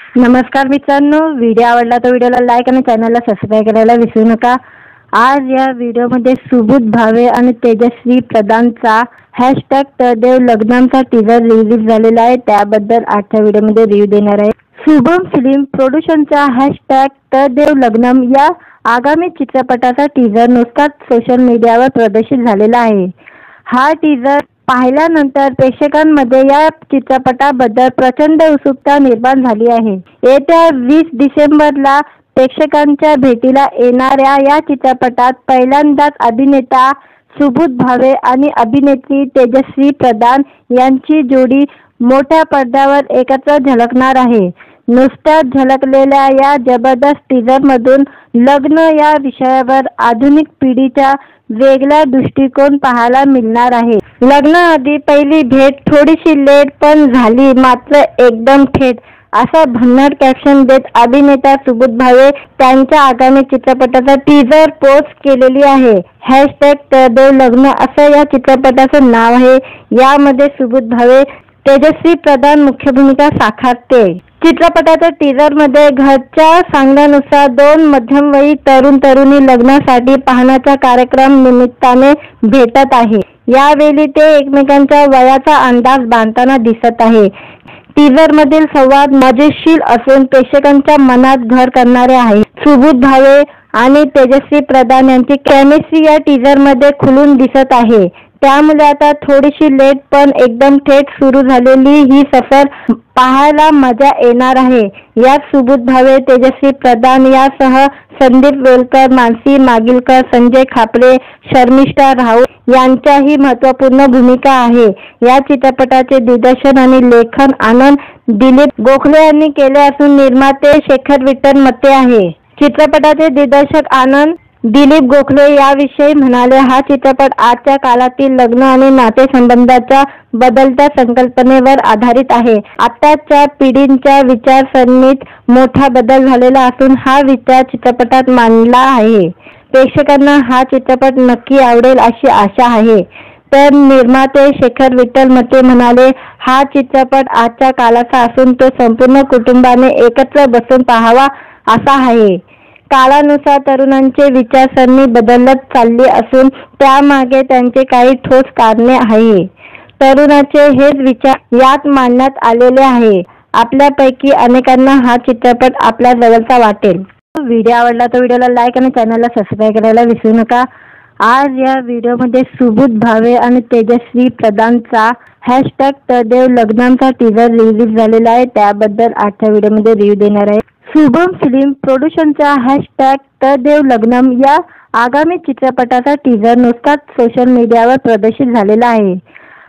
नमस्कार मित्रांनो, व्हिडिओ आवडला तर व्हिडिओला लाईक आणि चॅनलला सबस्क्राईब करायला विसरू नका। आज या व्हिडिओमध्ये सुबोध भावे आणि तेजस्वी प्रधानचा #तळदेव लग्नमचा टीजर रिलीज झालेला आहे। त्याबद्दल आजच्या व्हिडिओमध्ये रिव्ह्यू देणार आहे। शुभम फिल्म प्रोडक्शनचा #तळदेव लग्नम या आगामी चित्रपटाचा टीजर नुकताच सोशल मीडियावर प्रदर्शित झालेला आहे। हा टीजर पाहिल्यानंतर प्रेक्षकांमध्ये या चित्रपटाबद्दल प्रचंड उत्सुकता निर्माण झाली आहे। येत्या 20 डिसेंबरला प्रेक्षकांच्या भेटीला येणाऱ्या या चित्रपटात पहिल्यांदाच अभिनेता सुबोध भावे आणि अभिनेत्री तेजस्वी प्रधान यांची जोडी मोठ्या पडद्यावर एकत्र झळकणार आहे। नुकत्याच झळकलेल्या या जबरदस्त टीजरमधून लग्न या विषयावर आधुनिक पिढीचा वेगळा दृष्टिकोन पाहायला मिळणार आहे। लग्नाआधी पहिली भेट थोडीशी लेट पण झाली मात्र एकदम थेट, असा भन्नाट कॅप्शन देत अभिनेता सुबोध भावे त्यांच्या आगामी चित्रपटाचा टीजर पोस्ट केलेली आहे। #तळदेव लग्न असं या चित्रपटाचं नाव आहे। यामध्ये सुबोध भावे तेजस्वी प्रधान मुख्य भूमिका साकारते। चित्रपटाच्या टीजरमध्ये घरच्या सांगण्यानुसार 2 मध्यमवयीन तरुण-तरुणी लग्नासाठी पाहण्याच्या कार्यक्रम निमित्ताने भेटत आहे। यावेळी ते एकमेकांच्या वयाचा अंदाज बांधताना दिसत आहे। टीजरमधील संवाद मजेशीर असून प्रेक्षकांच्या मनात घर करणारे आहे। सुबोध भावे आणि तेजस्वी प्रधान यांची केमिस्ट्री या टीजरमध्ये खुलून दिसत आहे। त्यामुळे आता थोडीशी लेट पण एकदम थेट सुरू झालेली ही सफर पाहायला मजा येणार आहे। यात सुबोध भावे, तेजस्वी प्रधान यासह संदीप वेलकर, मानसी मागिलकर, संजय खापरे, शर्मिष्ठा राऊत यांच्याही महत्त्वपूर्ण भूमिका आहे। या चित्रपटाचे दिग्दर्शन आणि लेखन आनंद दिलीप गोखले यांनी केले असून निर्माते शेखर विठ्ठल मते आहे। चित्रपटाचे दिग्दर्शक आनंद दिलीप गोखले याविषयी म्हणाले, हा चित्रपट आजच्या काळातील लग्न आणि नातेसंबंधाच्या बदलत्या संकल्पनेवर आधारित आहे। आताच्या पिढीच्या विचारसरणीत मोठा बदल झालेला असून हा विचार चित्रपटात मांडला आहे। प्रेक्षकांना हा चित्रपट नक्की आवडेल अशी आशा आहे। तर निर्माते शेखर विठ्ठल मते म्हणाले, हा चित्रपट आजच्या काळाचा असून तो संपूर्ण कुटुंबाने एकत्र बसून पाहावा असा आहे। काळानुसार तरुणांचे विचारसरणी बदलत चालली असून त्यामागे त्यांचे काही ठोस कारणे आहे। तरुणांचे हेच विचार यात मांडण्यात आलेले आहे। आपल्यापैकी अनेकांना हा चित्रपट आपल्या जवळचा वाटेल। व्हिडिओ आवडला तर व्हिडिओला लाईक आणि चॅनलला सबस्क्राईब करायला विसरू नका। आज या व्हिडिओमध्ये सुबोध भावे आणि तेजस्वी प्रधानचा #तळदेव लग्नमचा टीजर रिलीज झालेला आहे। त्याबद्दल आजच्या व्हिडिओमध्ये रिव्ह्यू देणार आहे। शुभम फिल्म प्रोडक्शनचा #तळदेव लग्नम या आगामी चित्रपटाचा टीजर नुकताच सोशल मीडियावर प्रदर्शित झालेला आहे।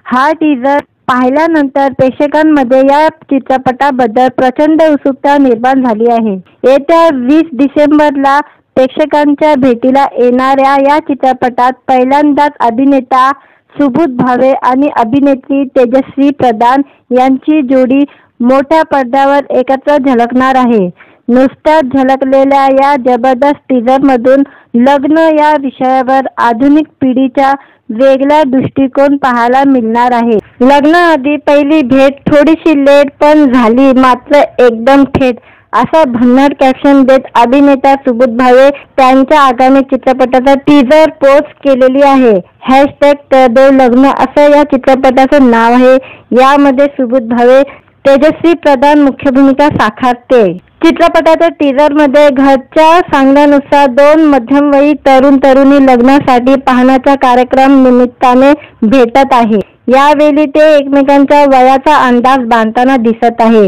हा टीजर पाहिल्यानंतर प्रेक्षकांमध्ये या चित्रपटाबद्दल प्रचंड उत्सुकता निर्माण झाली आहे। येत्या 20 डिसेंबरला प्रेक्षकांच्या भेटीला येणाऱ्या या चित्रपटात पहिल्यांदाच अभिनेता सुबोध भावे आणि अभिनेत्री तेजस्वी प्रधान यांची जोडी मोठ्या पडद्यावर एकत्र झळकणार आहे। नुकत्याच झळकलेल्या या जबरदस्त टीजरमधून लग्न या विषयावर आधुनिक पिढीचा वेगळा दृष्टिकोन पाहायला मिळणार आहे। लग्नाआधी पहिली भेट थोडीशी लेट पण झाली मात्र एकदम थेट, असा भन्नाट कॅप्शन देत अभिनेता सुबोध भावे त्यांच्या आगामी चित्रपटाचा टीजर पोस्ट केलेली आहे। #तळदेव लग्न असं या चित्रपटाचं नाव आहे। यामध्ये सुबोध भावे तेजस्वी प्रधान मुख्य भूमिका साकारते। चित्रपटाच्या टीजरमध्ये घरच्या सांगण्यानुसार 2 मध्यमवयीन तरुण-तरुणी लग्नासाठी पाहण्याच्या कार्यक्रम निमित्ताने भेटत आहे। यावेळी ते एकमेकांच्या वयाचा अंदाज बांधताना दिसत आहे।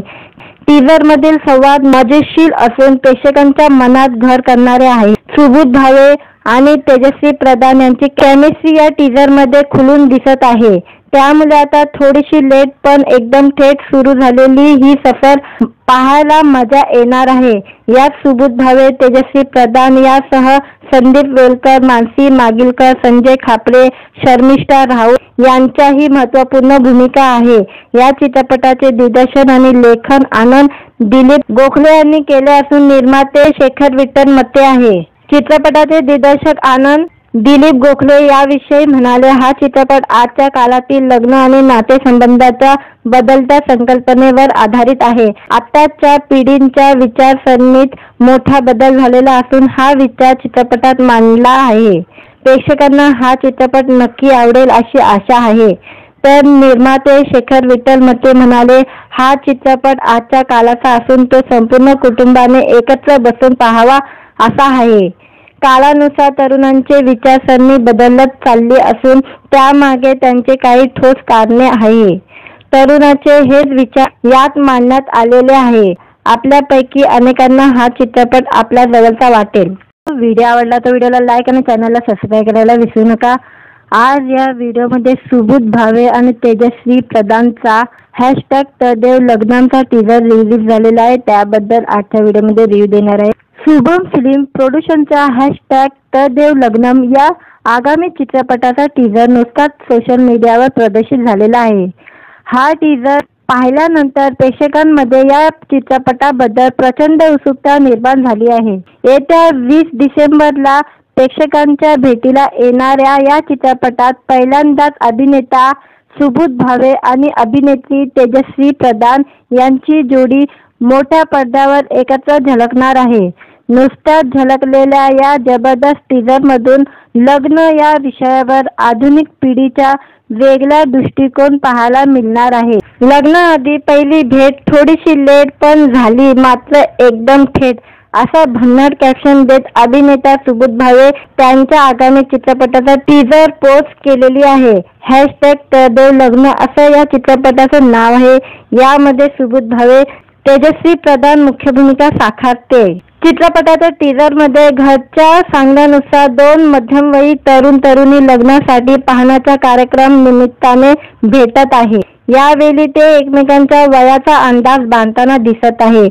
टीजरमधील संवाद मजेशीर असून प्रेक्षकांच्या मनात घर करणारे आहे। सुबोध भावे आणि तेजस्वी प्रधान यांची केमिस्ट्री या टीजरमध्ये खुलून दिसत आहे। त्यामुळे आता थोडीशी लेट पण एकदम थेट सुरू झालेली ही सफर पाहायला मजा येणार आहे। यात सुबोध भावे, तेजस्वी प्रधान यासह संदीप वेलकर, मानसी मागिलकर, संजय खापरे, शर्मिष्ठा राऊत यांच्याही महत्त्वपूर्ण भूमिका आहे। या चित्रपटाचे दिग्दर्शन आणि लेखन आनंद दिलीप गोखले यांनी केले असून निर्माते शेखर विठ्ठल मते आहे। चित्रपटाचे दिग्दर्शक आनंद दिलीप गोखले याविषयी म्हणाले, हा चित्रपट आजच्या काळातील लग्न आणि नातेसंबंधाच्या बदलत्या संकल्पनेवर आधारित आहे. आताच्या पिढीच्या विचारसरणीत मोठा बदल झालेला असून हा विचार चित्रपटात मांडला आहे. प्रेक्षकांना हा चित्रपट नक्की आवडेल अशी आशा आहे. तर निर्माते शेखर विठ्ठल मते म्हणाले, हा चित्रपट आजच्या काळाचा असून तो संपूर्ण कुटुंबाने एकत्र बसून पाहावा असा आहे. काळानुसार तरुणांची विचारसरणी बदलत चालली असून त्यामागे त्यांचे काही ठोस कारणे आहे. तरुणांचे हेच विचार यात मांडण्यात आलेले आहे. आपल्यापैकी अनेकांना हा चित्रपट आपल्या जवळचा वाटेल. व्हिडिओ आवडला तर व्हिडिओला लाईक आणि चॅनलला सबस्क्राईब करायला विसरू नका. आज या व्हिडिओमध्ये सुबोध भावे आणि तेजश्री प्रधानचा #तदेव लग्नांचा टीजर रिलीज झालेला आहे. त्याबद्दल आजच्या व्हिडिओमध्ये रिव्ह्यू देणार आहे. शुभम फिल्म प्रोडक्शनच्या #तदेव लग्नम या आगामी चित्रपटाचा टीजर नुकताच सोशल मीडियावर प्रदर्शित झालेला आहे. हा टीजर पाहिल्यानंतर प्रेक्षकांमध्ये या चित्रपटाबद्दल प्रचंड उत्सुकता निर्माण झाली आहे. येत्या 20 डिसेंबरला प्रेक्षकांच्या भेटीला येणाऱ्या या चित्रपटात पहिल्यांदाच अभिनेता सुबोध भावे आणि अभिनेत्री तेजश्री प्रधान यांची जोडी मोठ्या पडद्यावर एकत्र झळकणार आहे. नुकत्याच झळकलेल्या या जबरदस्त टीजरमधून लग्न या विषयावर आधुनिक पिढीचा वेगळा दृष्टिकोन पाहायला मिळणार आहे. लग्नाआधी पहिली भेट थोडीशी लेट पण झाली मात्र एकदम थेट, असं भन्नाट कॅप्शन देत अभिनेता सुबोध भावे त्यांच्या आगामी चित्रपटाचा टीजर पोस्ट केलेली आहे. #तदेव लग्न असं या चित्रपटाचं नाव आहे. यामध्ये सुबोध भावे, तेजश्री प्रधान मुख्य भूमिका साकारते. चित्रपटाच्या टीजरमध्ये घरच्या सांगण्यानुसार 2 मध्यमवयीन तरुण-तरुणी लग्नासाठी पाहण्याच्या कार्यक्रम निमित्ताने भेटत आहे. यावेळी ते एकमेकांच्या वयाचा अंदाज बांधताना दिसत आहे.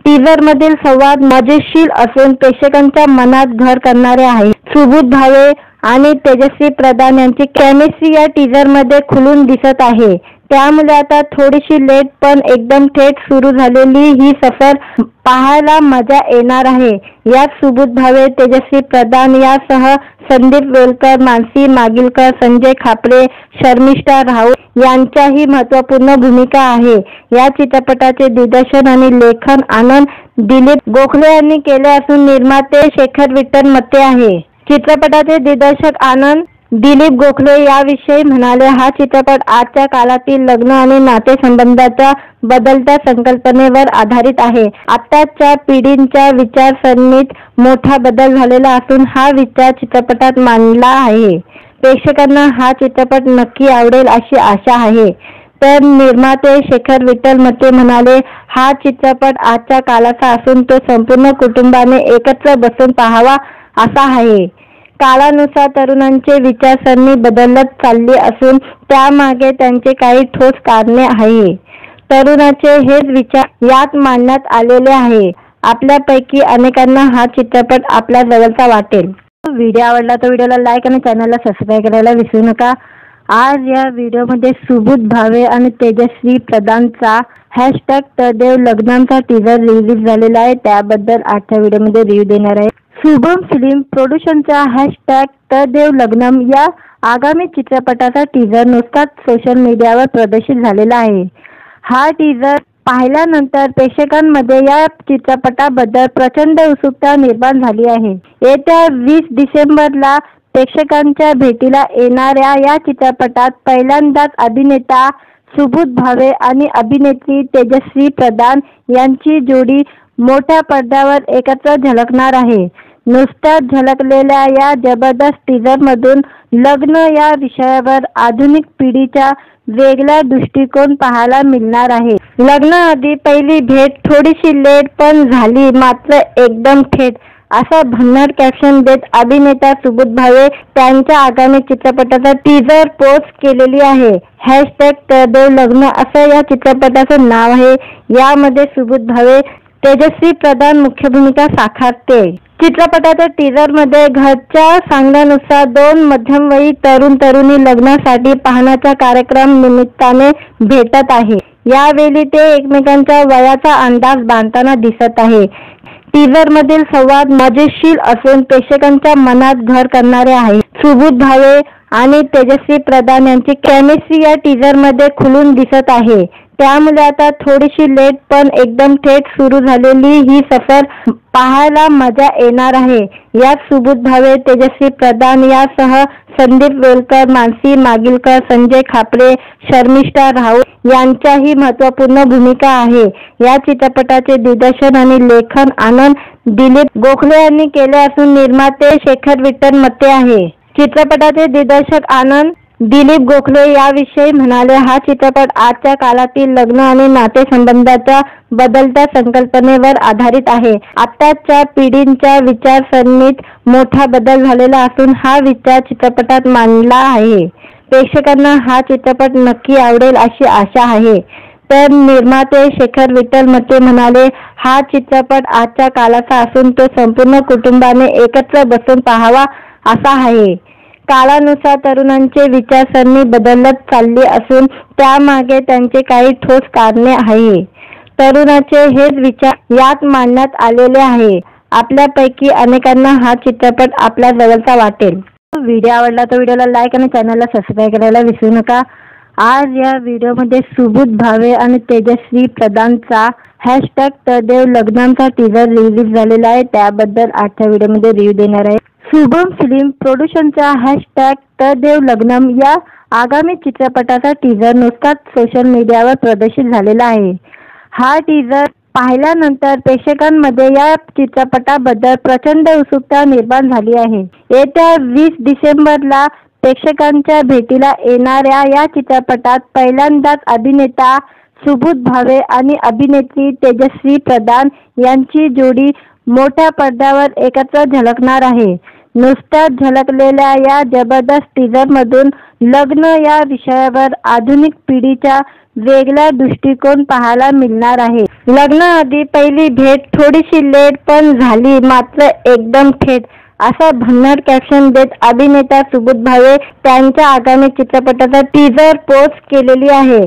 टीजरमधील संवाद मजेशीर असून प्रेक्षकांच्या मनात घर करणारे आहे. सुबोध भावे आणि तेजश्री प्रधान यांची केमिस्ट्री या टीजरमध्ये खुलून दिसत आहे. त्यामुळे आता थोडीशी लेट पण एकदम थेट सुरू झालेली ही सफर पाहायला मजा येणार आहे. यात सुबोध भावे, तेजश्री प्रधान यासह संदीप वेलकर, मानसी मागिलकर, संजय खापरे, शर्मिष्ठा राऊत यांच्याही महत्त्वपूर्ण भूमिका आहे. या चित्रपटाचे दिग्दर्शन आणि लेखन आनंद दिलीप गोखले यांनी केले असून निर्माते शेखर विठ्ठल मते आहे. चित्रपटाचे दिग्दर्शक आनंद दिलीप गोखले याविषयी म्हणाले, हा चित्रपट आजच्या काळातील लग्न आणि नातेसंबंधाच्या बदलत्या संकल्पनेवर आधारित आहे. आताच्या पिढीच्या विचारसरणीत मोठा बदल झालेला असून हा विचार चित्रपटात मांडला आहे. प्रेक्षकांना हा चित्रपट नक्की आवडेल अशी आशा आहे. तर निर्माते शेखर विठ्ठल मते म्हणाले, हा चित्रपट आजच्या काळाचा असून तो संपूर्ण कुटुंबाने एकत्र बसून पाहावा असा आहे. काळानुसार तरुणांची विचारसरणी बदलत चालली असून त्यामागे त्यांचे काही ठोस कारणे आहे. तरुणांचे हेच विचार यात मांडण्यात आलेले आहे. आपल्यापैकी अनेकांना हा चित्रपट आपल्या जवळचा वाटेल. व्हिडिओ आवडला तर व्हिडिओला लाईक आणि चॅनलला सबस्क्राईब करायला विसरू नका. आज या व्हिडिओमध्ये सुबोध भावे आणि तेजश्री प्रधानचा #तदेव लग्नांचा टीजर रिलीज झालेला आहे. त्याबद्दल आजच्या व्हिडिओमध्ये रिव्ह्यू देणार आहे. शुभम फिल्म प्रोडक्शनच्या #तदेव लग्नम या आगामी चित्रपटाचा टीजर नुकताच सोशल मीडियावर प्रदर्शित झालेला आहे. हा टीजर पाहिल्यानंतर प्रेक्षकांमध्ये या चित्रपटाबद्दल प्रचंड उत्सुकता निर्माण झाली आहे. येत्या 20 डिसेंबरला प्रेक्षकांच्या भेटीला येणाऱ्या या चित्रपटात पहिल्यांदाच अभिनेता सुबोध भावे आणि अभिनेत्री तेजश्री प्रधान यांची जोडी मोठ्या पडद्यावर एकत्र झळकणार आहे. नुकत्याच झळकलेल्या या जबरदस्त टीजरमधून लग्न या विषयावर आधुनिक पिढीचा वेगळा दृष्टिकोन पाहायला मिळणार आहे. लग्नाआधी पहिली भेट थोडीशी लेट पण झाली मात्र एकदम थेट, असं भन्नाट कॅप्शन देत अभिनेता सुबोध भावे त्यांच्या आगामी चित्रपटाचा टीजर पोस्ट केलेली आहे. #तदेव लग्न असं या चित्रपटाचं नाव आहे. यामध्ये सुबोध भावे, तेजश्री प्रधान मुख्य भूमिका साकारते. चित्रपटाच्या टीजरमध्ये घरच्या सांगण्यानुसार 2 मध्यमवयीन तरुण-तरुणी लग्नासाठी पाहण्याच्या कार्यक्रम निमित्ताने भेटत आहे. यावेळी ते एकमेकांच्या वयाचा अंदाज बांधताना दिसत आहे. टीझर मधील संवाद मजेशीर असून प्रेक्षकांच्या मनात घर करणारे आहे. सुबोध भावे आणि तेजस्वी प्रधान यांची केमिस्ट्री या टीझर मध्ये खुलून दिसत आहे. त्यामुळे आता थोडीशी लेट पण एकदम थेट सुरू झालेली ही सफर पाहायला मजा येणार आहे. यात सुबोध भावे, तेजस्वी प्रधान यासह संदीप वेलकर, मानसी मागिलकर, संजय खापरे, शर्मिष्ठा राऊत यांच्याही महत्त्वपूर्ण भूमिका आहे. या चित्रपटाचे दिग्दर्शन आणि लेखन आनंद दिलीप गोखले यांनी केले असून निर्माते शेखर विठ्ठल मते आहे. चित्रपटाचे दिग्दर्शक आनंद दिलीप गोखले याविषयी म्हणाले, हा चित्रपट आजच्या काळातील लग्न आणि नातेसंबंधाच्या बदलत्या संकल्पनेवर आधारित आहे. आताच्या पिढींच्या विचारसरणीत मोठा बदल झालेला असून हा विचार चित्रपटात मांडला आहे. प्रेक्षकांना हा चित्रपट नक्की आवडेल अशी आशा आहे. तर निर्माते शेखर विठ्ठल मते म्हणाले, हा चित्रपट आजच्या काळाचा असून तो संपूर्ण कुटुंबाने एकत्र बसून पाहावा असा आहे. काळानुसार तरुणांचे विचारसरणी बदलत चालली असून त्यामागे त्यांचे काही ठोस कारणे आहे. तरुणाचे हेच विचार यात मांडण्यात आलेले आहे. आपल्यापैकी अनेकांना हा चित्रपट आपल्या जवळचा वाटेल. व्हिडिओ आवडला तर व्हिडिओला लाईक आणि चॅनलला सबस्क्राईब करायला विसरू नका. आज या व्हिडिओमध्ये सुबोध भावे आणि तेजस्वी प्रधानचा #तदेव लग्नांचा टीझर रिलीज झालेला आहे. त्याबद्दल आजच्या व्हिडिओमध्ये रिव्ह्यू देणार आहे. शुभम फिल्म प्रोडक्शनचा #तदेव लग्नम या आगामी चित्रपटाचा टीझर नुकताच सोशल मीडियावर प्रदर्शित झालेला आहे. हा टीझर पाहिल्यानंतर प्रेक्षकांमध्ये या चित्रपटाबद्दल प्रचंड उत्सुकता निर्माण झाली आहे. येत्या 20 डिसेंबरला प्रेक्षकांच्या भेटीला येणाऱ्या या चित्रपटात पहिल्यांदाच अभिनेता सुबोध भावे आणि अभिनेत्री तेजस्वी प्रधान यांची जोडी मोठ्या पडद्यावर एकत्र झळकणार आहे. नुकत्याच झळकलेल्या या जबरदस्त टीझरमधून लग्न या विषयावर आधुनिक पिढीचा वेगळा दृष्टिकोन पाहायला मिळणार आहे. लग्नाआधी पहिली भेट थोडीशी लेट पण झाली मात्र एकदम थेट असा भन्नाट कॅप्शन देत अभिनेता सुबोध भावे त्यांच्या आगामी चित्रपटाचा टीझर पोस्ट केलेली आहे.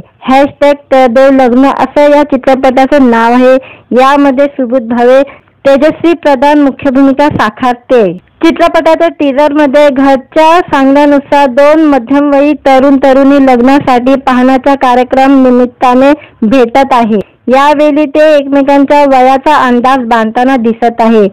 #तदेव लग्न असं या चित्रपटाचं नाव आहे. यामध्ये सुबोध भावे, तेजस्वी प्रधान मुख्य भूमिका साकारते. चित्रपटाच्या टीझर मध्ये घरच्या सांगण्यानुसार 2 मध्यमवयीन तरुण-तरुणी लग्नासाठी पाहण्याच्या कार्यक्रम निमित्ताने भेटत आहे. यावेळी ते एकमेकांच्या वयाचा अंदाज बांधताना दिसत आहे.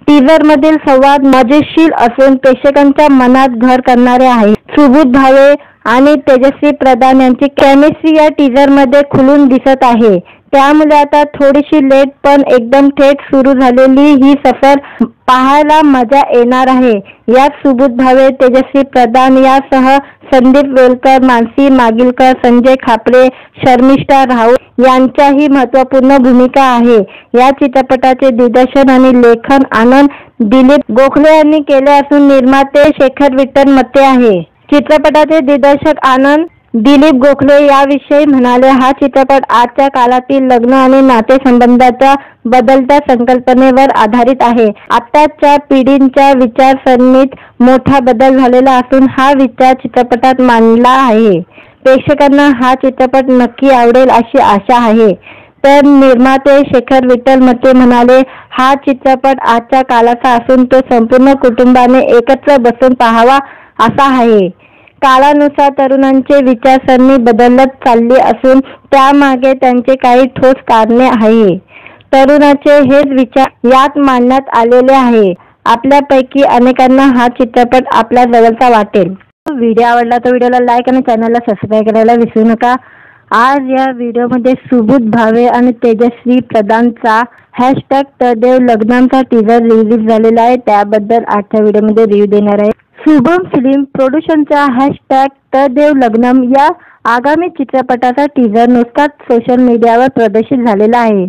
टीझर मधील संवाद मजेशीर असून प्रेक्षकांच्या मनात घर करणारे आहे. सुबोध भावे आणि तेजस्वी प्रधान यांची केमिस्ट्री या टीझर मध्ये खुलून दिसत आहे. त्यामुळे आता थोडीशी लेट पण एकदम थेट सुरू झालेली ही सफर पाहायला मजा येणार आहे. यात सुबोध भावे, तेजस्वी प्रधान यासह संदीप वेलकर, मानसी मागिलकर, संजय खापरे, शर्मिष्ठा राऊत यांच्याही महत्त्वपूर्ण भूमिका आहे. या चित्रपटाचे दिग्दर्शन आणि लेखन आनंद दिलीप गोखले यांनी केले असून निर्माते शेखर विठ्ठल मते आहे. चित्रपटाचे दिग्दर्शक आनंद दिलीप गोखले याविषयी म्हणाले, हा चित्रपट आजच्या काळातील लग्न आणि नातेसंबंधाच्या बदलत्या संकल्पनेवर आधारित आहे. आताच्या पिढींच्या विचारसरणीत मोठा बदल झालेला असून हा विचार चित्रपटात मांडला आहे. प्रेक्षकांना हा चित्रपट नक्की आवडेल अशी आशा आहे. तर निर्माते शेखर विठ्ठल मते म्हणाले, हा चित्रपट आजच्या काळाचा असून तो संपूर्ण कुटुंबाने एकत्र बसून पाहावा असा आहे. काळानुसार तरुणांचे विचारसरणी बदलत चालली असून त्यामागे त्यांचे काही ठोस कारणे आहे. तरुणाचे हेच विचार यात मांडण्यात आलेले आहे. आपल्यापैकी अनेकांना हा चित्रपट आपल्या जवळचा वाटेल. व्हिडिओ आवडला तर व्हिडिओला लाईक आणि चॅनलला सबस्क्राईब करायला विसरू नका. आज या व्हिडिओमध्ये सुबोध भावे आणि तेजस्वी प्रधानचा #तदेव लग्नांचा टीझर रिलीज झालेला आहे. त्याबद्दल आजच्या व्हिडिओमध्ये रिव्ह्यू देणार आहे. शुभम फिल्म प्रोडक्शनचा #तदेव लग्नम या आगामी चित्रपटाचा टीझर नुकताच सोशल मीडियावर प्रदर्शित झालेला आहे.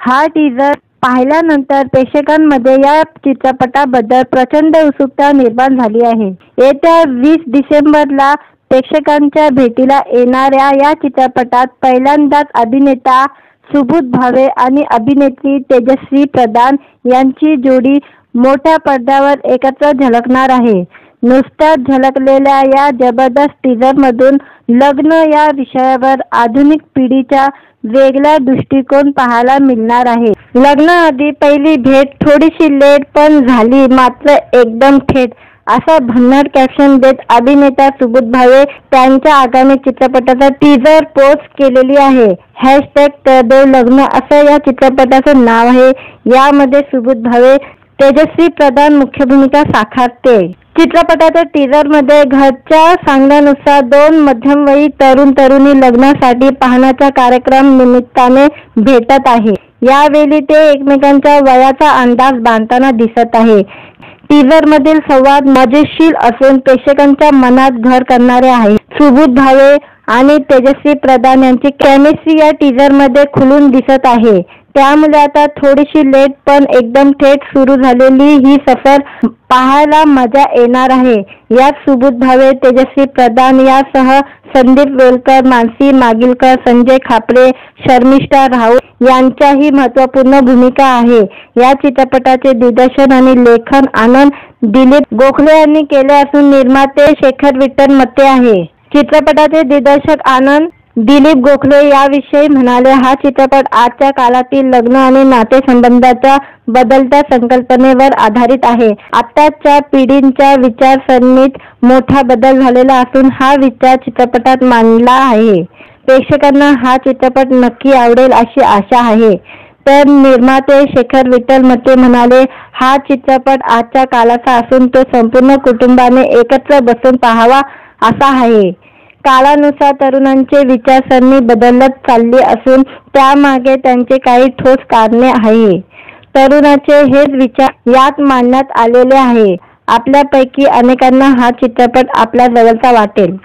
हा टीझर पाहिल्यानंतर प्रेक्षकांमध्ये या चित्रपटाबद्दल प्रचंड उत्सुकता निर्माण झाली आहे. येत्या 20 डिसेंबरला प्रेक्षकांच्या भेटीला येणाऱ्या या चित्रपटात पहिल्यांदाच अभिनेता सुबोध भावे आणि अभिनेत्री तेजस्वी प्रधान यांची जोडी मोठ्या पडद्यावर एकत्र झळकणार आहे. नुकत्याच झलकलेल्या या जबरदस्त टीझरमधून लग्न या विषयावर आधुनिक पिढीच्या वेगळा दृष्टिकोन पाहायला मिळणार आहे। लग्नाआधी पहिली भेट थोडीशी लेट पण झाली मात्र एकदम थेट, असा भन्नाट कॅप्शन देत अभिनेता सुबोध भावे त्यांच्या आगामी चित्रपटाचा टीझर पोस्ट केलेली आहे। #तरदेव लग्न असं या चित्रपटाचं नाव आहे। यामध्ये सुबोध भावे तेजश्री प्रधान मुख्य भूमिका साकारते। चित्रपटाच्या टीझरमध्ये घरच्या सांगण्यानुसार 2 मध्यमवयीन तरुण-तरुणी लग्नासाठी पाहण्याच्या कार्यक्रम निमित्ताने भेटत आहे। यावेळी ते एकमेकांच्या वयाचा अंदाज बांधताना दिसत आहे। टीझरमधील संवाद मजेशीर असून प्रेक्षकांच्या मनात घर करणारे आहे। सुबोध भावे आणि तेजश्री प्रधान यांची केमिस्ट्री या टीझरमध्ये खुलून दिसत आहे। त्यामुळे आता थोडीशी लेट पण एकदम थेट सुरू झालेली ही सफर पाहायला मजा येणार आहे। यात सुबोध भावे, तेजश्री प्रधान यासह संदीप वेलकर, मानसी मागिलकर, संजय खापरे, शर्मिष्ठा राऊत यांच्याही महत्त्वपूर्ण भूमिका आहे। या चित्रपटाचे दिग्दर्शन आणि लेखन आनंद दिलीप गोखले यांनी केले असून निर्माते शेखर विठ्ठल मते आहे। चित्रपटाचे दिग्दर्शक आनंद दिलीप गोखले याविषयी म्हणाले, हा चित्रपट आजच्या काळातील लग्न आणि नातेसंबंधाच्या बदलत्या संकल्पनेवर आधारित आहे। आताच्या पिढीच्या विचारसरणीत मोठा बदल झालेला असून हा विचार चित्रपटात मांडला आहे। प्रेक्षकांना हा चित्रपट नक्की आवडेल अशी आशा आहे। तर निर्माते शेखर विठ्ठल मते म्हणाले, हा चित्रपट आजच्या काळाचा असून तो संपूर्ण कुटुंबाने एकत्र बसून पाहावा असा आहे। काळानुसार तरुणांची विचारसरणी बदलत चालली असून त्यामागे त्यांचे काही ठोस कारणे आहे। तरुणांचे हेच विचार यात मांडण्यात आलेले आहे। आपल्यापैकी अनेकांना हा चित्रपट आपल्या जवळचा वाटेल।